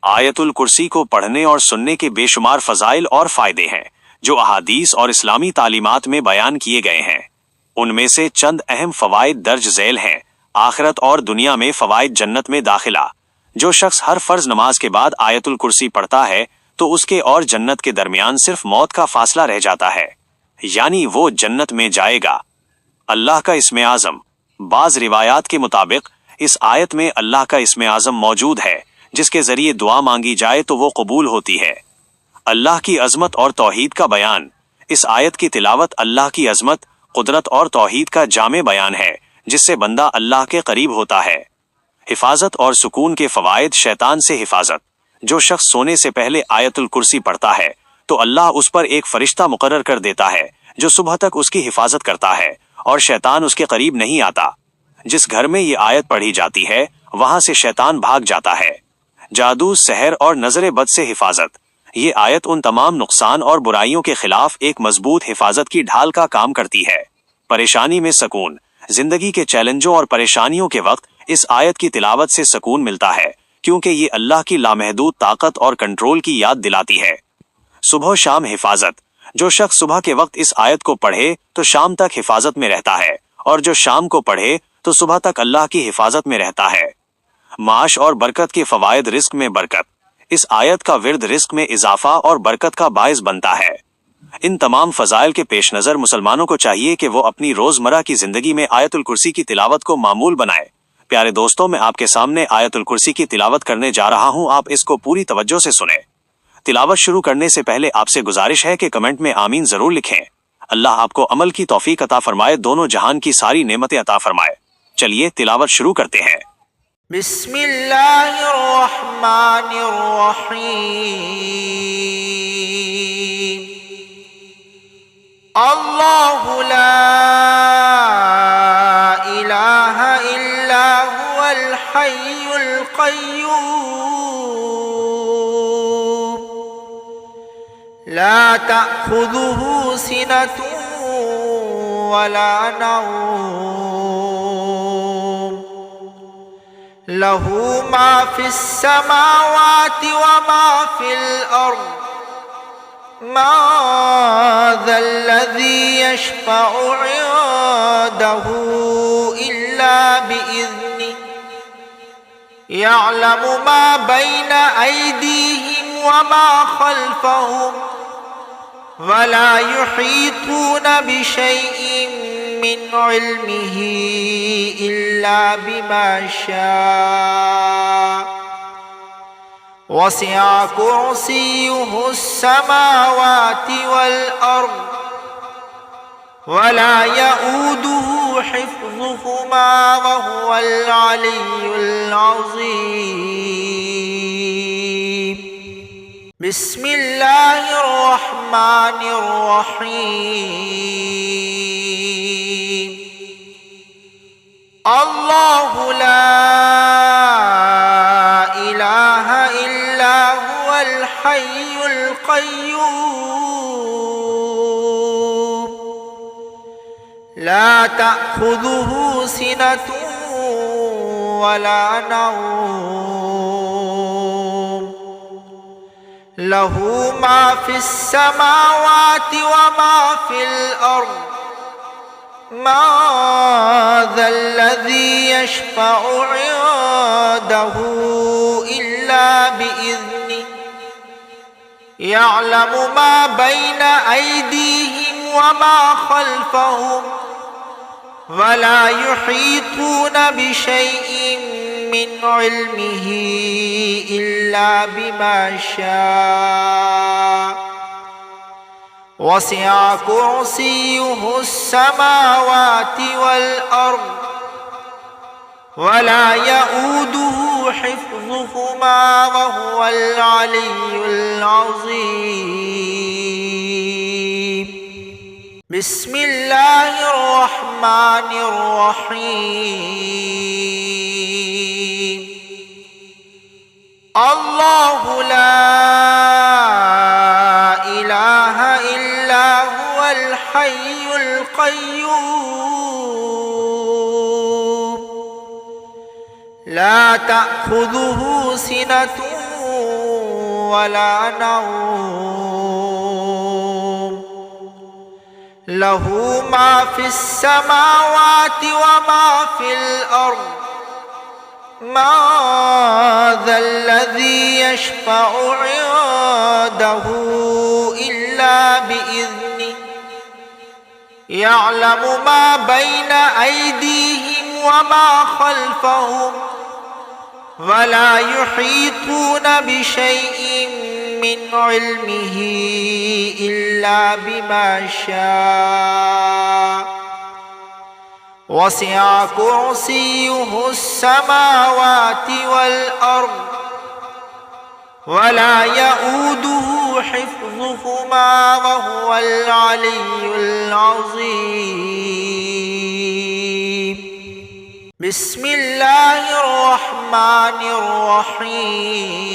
آیت الکرسی کو پڑھنے اور سننے کے بے شمار فضائل اور فائدے ہیں جو احادیث اور اسلامی تعلیمات میں بیان کیے گئے ہیں۔ ان میں سے چند اہم فوائد درج ذیل ہیں۔ آخرت اور دنیا میں فوائد: جنت میں داخلہ۔ جو شخص ہر فرض نماز کے بعد آیت الکرسی پڑھتا ہے تو اس کے اور جنت کے درمیان صرف موت کا فاصلہ رہ جاتا ہے، یعنی وہ جنت میں جائے گا۔ اللہ کا اسم اعظم۔ بعض روایات کے مطابق اس آیت میں اللہ کا اسم اعظم موجود ہے جس کے ذریعے دعا مانگی جائے تو وہ قبول ہوتی ہے۔ اللہ کی عظمت اور توحید کا بیان۔ اس آیت کی تلاوت اللہ کی عظمت، قدرت اور توحید کا جامع بیان ہے جس سے بندہ اللہ کے قریب ہوتا ہے۔ حفاظت اور سکون کے فوائد: شیطان سے حفاظت۔ جو شخص سونے سے پہلے آیت الکرسی پڑھتا ہے تو اللہ اس پر ایک فرشتہ مقرر کر دیتا ہے جو صبح تک اس کی حفاظت کرتا ہے اور شیطان اس کے قریب نہیں آتا۔ جس گھر میں یہ آیت پڑھی جاتی ہے وہاں سے شیطان بھاگ جاتا ہے۔ جادو، سحر اور نظر بد سے حفاظت۔ یہ آیت ان تمام نقصان اور برائیوں کے خلاف ایک مضبوط حفاظت کی ڈھال کا کام کرتی ہے۔ پریشانی میں سکون۔ زندگی کے چیلنجوں اور پریشانیوں کے وقت اس آیت کی تلاوت سے سکون ملتا ہے کیونکہ یہ اللہ کی لامحدود طاقت اور کنٹرول کی یاد دلاتی ہے۔ صبح و شام حفاظت۔ جو شخص صبح کے وقت اس آیت کو پڑھے تو شام تک حفاظت میں رہتا ہے، اور جو شام کو پڑھے تو صبح تک اللہ کی حفاظت میں رہتا ہے۔ معاش اور برکت کے فوائد۔ رزق میں برکت۔ اس آیت کا ورد رزق میں اضافہ اور برکت کا باعث بنتا ہے۔ ان تمام فضائل کے پیش نظر مسلمانوں کو چاہیے کہ وہ اپنی روزمرہ کی زندگی میں آیت الکرسی کی تلاوت کو معمول بنائے۔ پیارے دوستوں، میں آپ کے سامنے آیت الکرسی کی تلاوت کرنے جا رہا ہوں، آپ اس کو پوری توجہ سے سنیں۔ تلاوت شروع کرنے سے پہلے آپ سے گزارش ہے کہ کمنٹ میں آمین ضرور لکھیں۔ اللہ آپ کو عمل کی توفیق عطا فرمائے، دونوں جہان کی ساری نعمتیں عطا فرمائے۔ چلیے تلاوت شروع کرتے ہیں۔ بسم اللہ الرحمن الرحیم۔ اللہ لا الہ الا هو الحی القیوم لا تأخذه سنة ولا نوم له ما في السماوات وما في الأرض ما ذا الذي يشفع عنده إلا بإذنه يعلم ما بين أيديهم وما خلفهم ولا يحيطون بشيء من علمه إلا بما شاء وسع كرسيه السماوات والأرض ولا يؤوده حفظهما وهو العلي العظيم بسم الله الرحمن الرحيم الله لا إله إلا هو الحي القيوم لا تأخذه سنة ولا نوم له ما في السماوات وما في الأرض ما ذا الذي يشفع عنده إلا بإذنه يعلم ما بين أيديهم وما خلفهم ولا يحيطون بشيء من علمه إلا بما شاء وسع كرسيه السماوات والأرض ولا يؤوده حفظهما وهو العلي العظيم بسم الله الرحمن الرحيم الله لا إله إلا هو الحي القيوم لا تأخذه سنة ولا نوم له ما في السماوات وما في الأرض ما ذا الذي يشفع عنده إلا بإذنه يعلم ما بين أيديهم وما خلفهم ولا يحيطون بشيء من علمه إلا بما شاء وسع كرسيه السماوات والأرض ولا يؤوده حفظهما وهو العلي العظيم بسم الله الرحمن الرحيم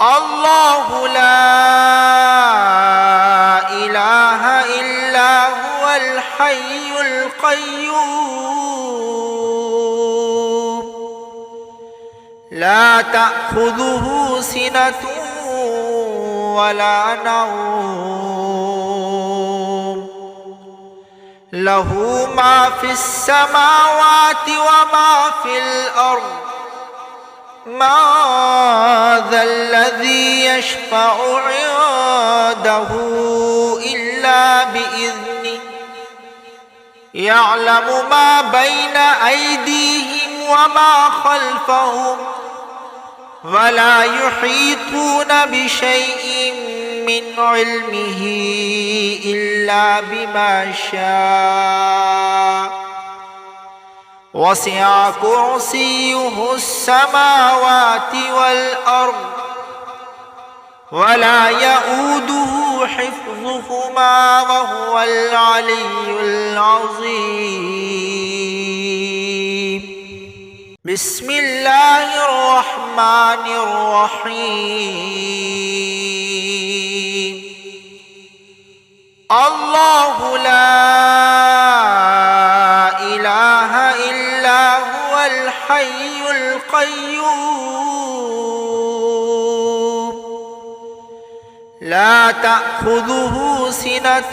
الله لا إله إلا هو الحي القيوم لا تأخذه سنة ولا نوم له ما في السماوات وما في الأرض ما ذا الذي يشفع عنده إلا بإذنه يعلم ما بين أيديهم وما خلفهم ولا يحيطون بشيء من علمه إلا بما شاء وسع كرسيه السماوات والأرض ولا يؤوده حفظهما وهو العلي العظيم بسم الله الرحمن الرحيم الله لا إله إلا هو الحي القيوم لا تأخذه سنة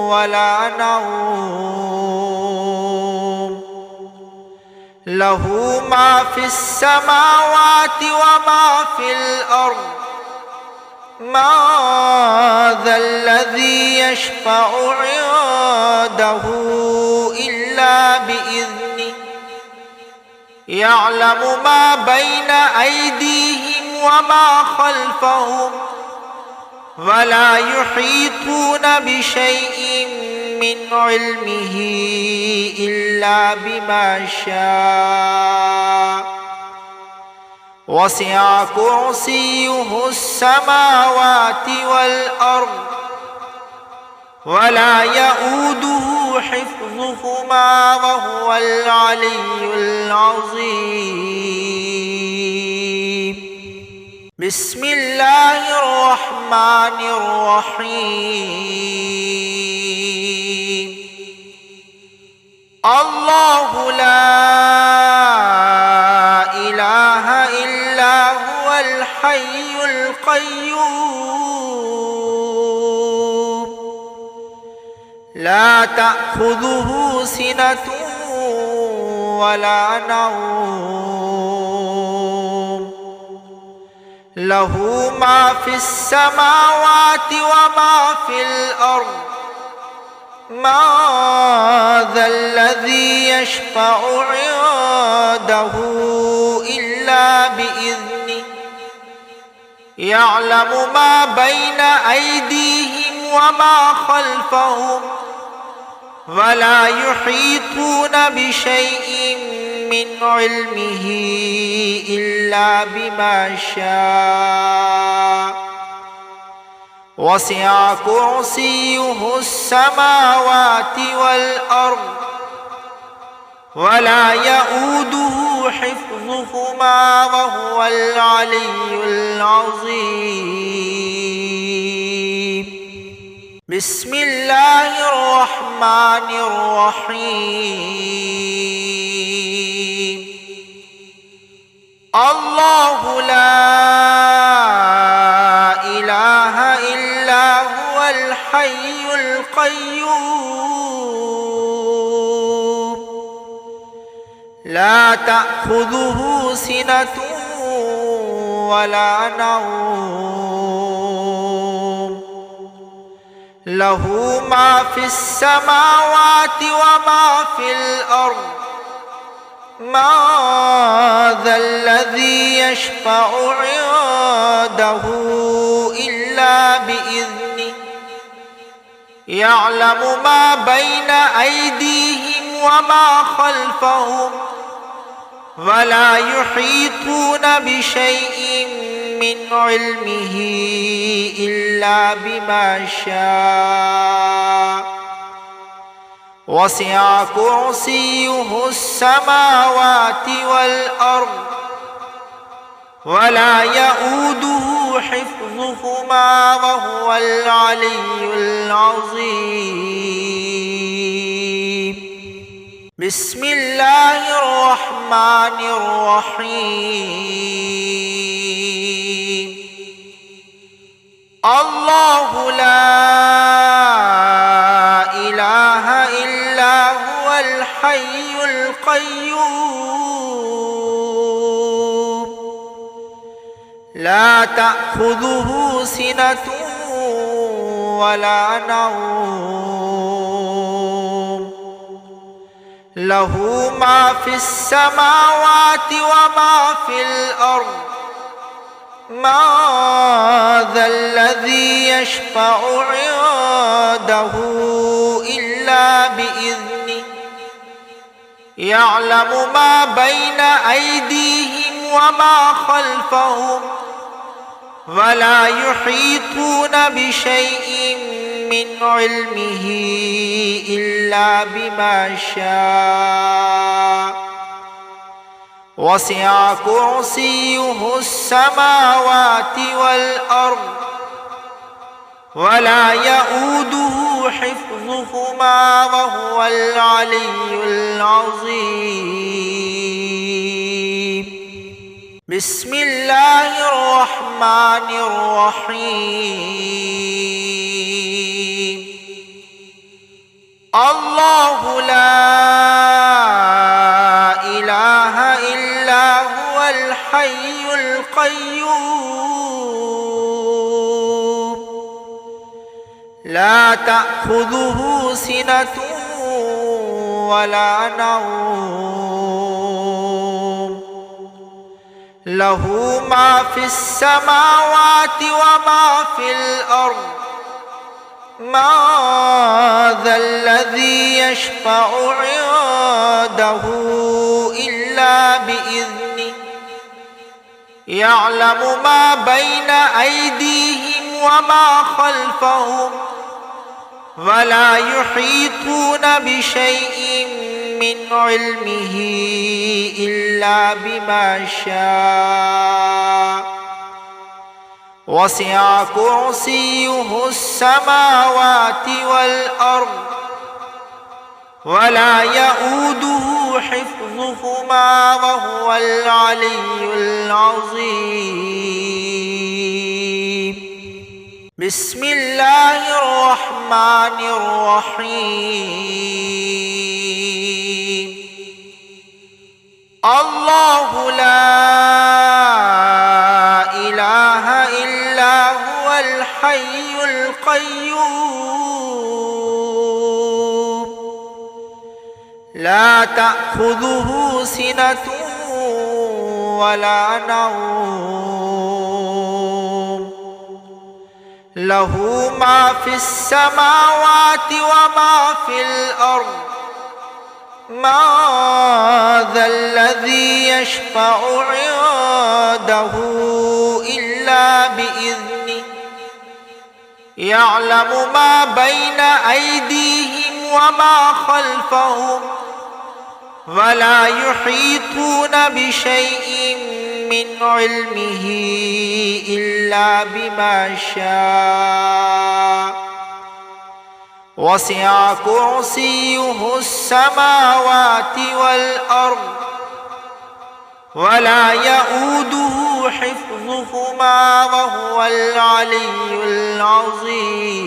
ولا نوم له ما في السماوات وما في الأرض ما ذا الذي يشفع عنده إلا بإذنه يعلم ما بين أيديهم وما خلفهم ولا يحيطون بشيء من علمه إلا بما شاء وسع كرسيه السماوات والأرض ولا يؤوده حفظهما وهو العلي العظيم بسم الله الرحمن الرحيم الرحمن الرحيم. الله لا إله إلا هو الحي القيوم لا تأخذه سنة ولا نوم له ما في السماوات وما في الأرض ما ذا الذي يشفع عنده إلا بإذنه يعلم ما بين أيديهم وما خلفهم ولا يحيطون بشيء من علمه إلا بما شاء وسع كرسيه السماوات والأرض ولا يؤوده حفظهما وهو العلي العظيم بسم الله الرحمن الرحيم الله لا إله إلا هو الحي القيوم لا تأخذه سنة ولا نوم له ما في السماوات وما في الأرض ما ذا الذي يشفع عنده إلا بإذنه يعلم ما بين أيديهم وما خلفهم ولا يحيطون بشيء من علمه إلا بما شاء وسع كرسيه السماوات والأرض ولا يؤوده حفظهما وهو العلي العظيم بسم الله الرحمن الرحيم الله لا إله إلا هو الحي القيوم لا تأخذه سنة ولا نوم له ما في السماوات وما في الأرض ما ذا الذي يشفع عنده إلا بإذنه يعلم ما بين أيديهم وما خلفهم ولا يحيطون بشيء من علمه إلا بما شاء وسع كرسيه السماوات والأرض ولا يؤوده حفظهما وهو العلي العظيم بسم الله الرحمن الرحيم الله لا إله إلا هو الحي القيوم لا تأخذه سنة ولا نوم له ما في السماوات وما في الأرض ما ذا الذي يشفع عنده إلا بإذنه يعلم ما بين أيديهم وما خلفهم ولا يحيطون بشيء من علمه إلا بما شاء وسع كرسيه السماوات والأرض ولا يؤوده حفظهما وهو العلي العظيم بسم الله الرحمن الرحيم الله لا إله إلا هو الحي القيوم لا تأخذه سنة ولا نوم له ما في السماوات وما في الأرض ما ذا الذي يشفع عنده إلا بإذنه يعلم ما بين أيديهم وما خلفهم ولا يحيطون بشيء من علمه إلا بما شاء وسع كرسيه السماوات والأرض ولا يؤوده حفظهما وهو العلي العظيم بسم الله الرحمن الرحيم الله لا إله إلا هو الحي القيوم لا تأخذه سنة ولا نوم له ما في السماوات وما في الأرض ما ذا الذي يشفع عنده إلا بإذنه يعلم ما بين أيديهم وما خلفهم ولا يحيطون بشيء من علمه إلا بما شاء وسع كرسيه السماوات والأرض ولا يؤوده حفظهما وهو العلي العظيم.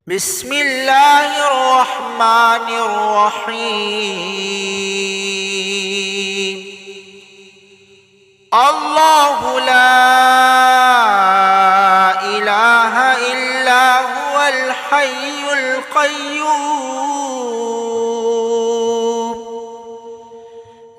بسم الله الرحمن الرحيم. الله لا إله إلا هو الحي القيوم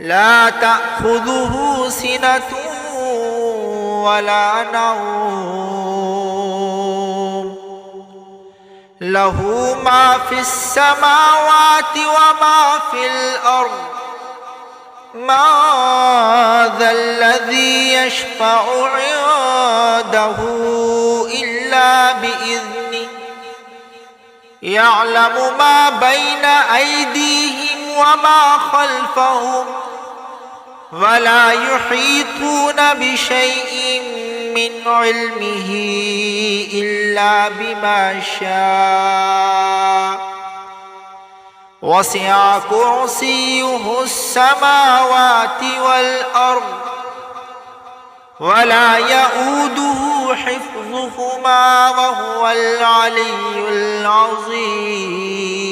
لا تأخذه سنة ولا نوم له ما في السماوات وما في الأرض ما ذا الذي يشفع عنده إلا بإذنه يعلم ما بين أيديهم وما خلفهم ولا يحيطون بشيء من علمه إلا بما شاء وسع كرسيه السماوات والأرض ولا يؤوده حفظهما وهو العلي العظيم.